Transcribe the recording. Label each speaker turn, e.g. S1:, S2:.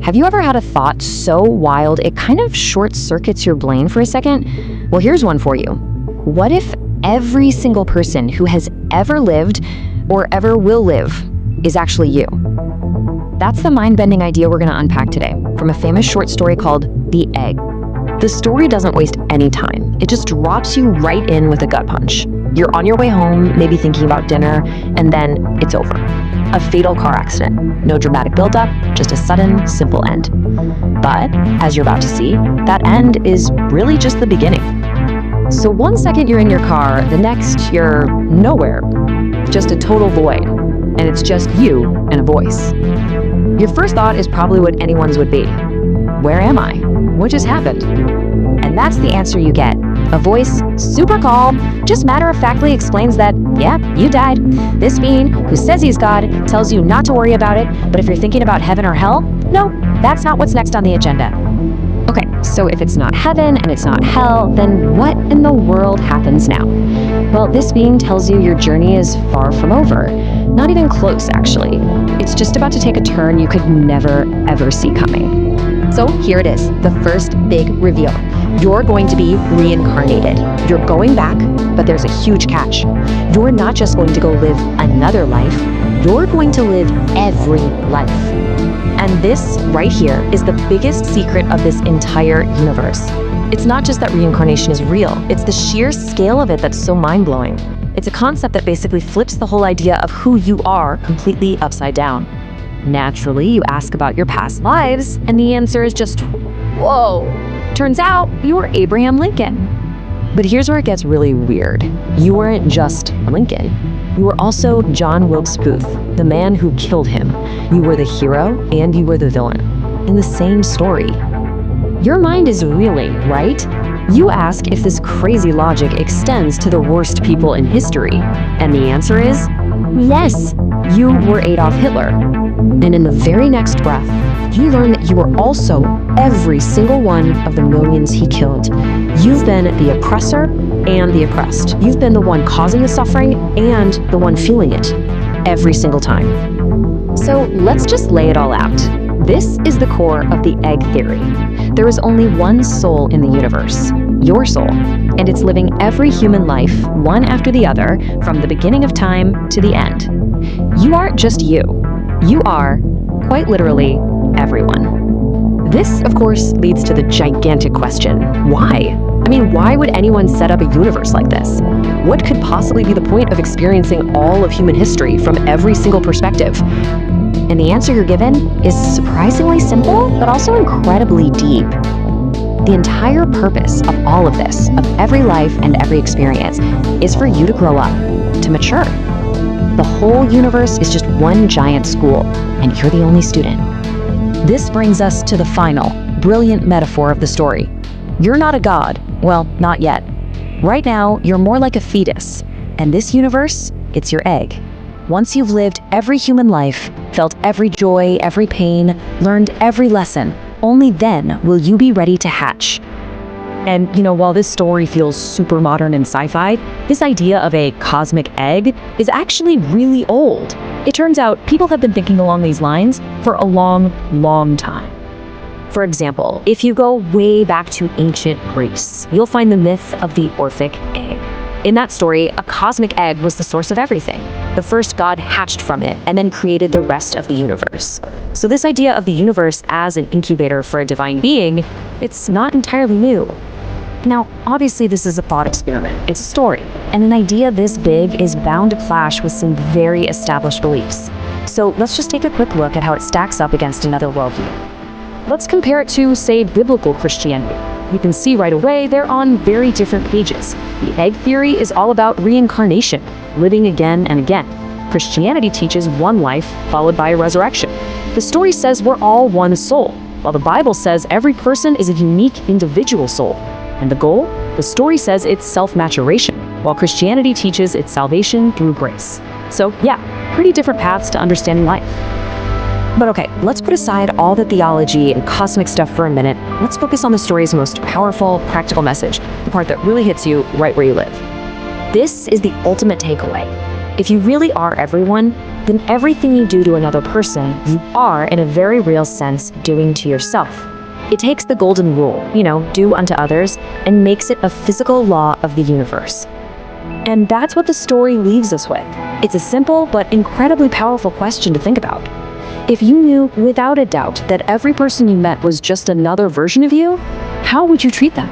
S1: Have you ever had a thought so wild it kind of short-circuits your brain for a second? Well, here's one for you. What if every single person who has ever lived or ever will live is actually you? That's the mind-bending idea we're going to unpack today from a famous short story called The Egg. The story doesn't waste any time. It just drops you right in with a gut punch. You're on your way home, maybe thinking about dinner, and then it's over. A fatal car accident. No dramatic buildup, just a sudden, simple end. But, as you're about to see, that end is really just the beginning. So one second you're in your car, the next you're nowhere. Just a total void. And it's just you and a voice. Your first thought is probably what anyone's would be. Where am I? What just happened? And that's the answer you get. A voice, super calm, just matter-of-factly explains that, yeah, you died. This being, who says he's God, tells you not to worry about it, but if you're thinking about heaven or hell, no, that's not what's next on the agenda. Okay, so if it's not heaven and it's not hell, then what in the world happens now? Well, this being tells you your journey is far from over. Not even close, actually. It's just about to take a turn you could never, ever see coming. So here it is, the first big reveal. You're going to be reincarnated. You're going back, but there's a huge catch. You're not just going to go live another life, you're going to live every life. And this right here is the biggest secret of this entire universe. It's not just that reincarnation is real, it's the sheer scale of it that's so mind-blowing. It's a concept that basically flips the whole idea of who you are completely upside down. Naturally, you ask about your past lives, and the answer is just, whoa. Turns out, you were Abraham Lincoln. But here's where it gets really weird. You weren't just Lincoln. You were also John Wilkes Booth, the man who killed him. You were the hero, and you were the villain, in the same story. Your mind is reeling, right? You ask if this crazy logic extends to the worst people in history, and the answer is, yes, you were Adolf Hitler. And in the very next breath, you learn that you were also every single one of the millions he killed. You've been the oppressor and the oppressed. You've been the one causing the suffering and the one feeling it every single time. So let's just lay it all out. This is the core of the egg theory. There is only one soul in the universe, your soul, and it's living every human life, one after the other, from the beginning of time to the end. You aren't just you. You are, quite literally, everyone. This, of course, leads to the gigantic question, why? I mean, why would anyone set up a universe like this? What could possibly be the point of experiencing all of human history from every single perspective? And the answer you're given is surprisingly simple, but also incredibly deep. The entire purpose of all of this, of every life and every experience, is for you to grow up, to mature. The whole universe is just one giant school, and you're the only student. This brings us to the final, brilliant metaphor of the story. You're not a god. Well, not yet. Right now, you're more like a fetus, and this universe, it's your egg. Once you've lived every human life, felt every joy, every pain, learned every lesson, only then will you be ready to hatch. And, while this story feels super modern and sci-fi, this idea of a cosmic egg is actually really old. It turns out people have been thinking along these lines for a long, long time. For example, if you go way back to ancient Greece, you'll find the myth of the Orphic egg. In that story, a cosmic egg was the source of everything. The first god hatched from it and then created the rest of the universe. So this idea of the universe as an incubator for a divine being, it's not entirely new. Now, obviously this is a thought experiment. It's a story, and an idea this big is bound to clash with some very established beliefs. So let's just take a quick look at how it stacks up against another worldview. Let's compare it to, say, biblical Christianity. You can see right away they're on very different pages. The egg theory is all about reincarnation, living again and again. Christianity teaches one life followed by a resurrection. The story says we're all one soul, while the Bible says every person is a unique individual soul. And the goal? The story says it's self-maturation, while Christianity teaches it's salvation through grace. So yeah, pretty different paths to understanding life. But okay, let's put aside all the theology and cosmic stuff for a minute. Let's focus on the story's most powerful, practical message, the part that really hits you right where you live. This is the ultimate takeaway. If you really are everyone, then everything you do to another person, you are, in a very real sense, doing to yourself. It takes the golden rule, do unto others, and makes it a physical law of the universe. And that's what the story leaves us with. It's a simple but incredibly powerful question to think about. If you knew without a doubt that every person you met was just another version of you, how would you treat them?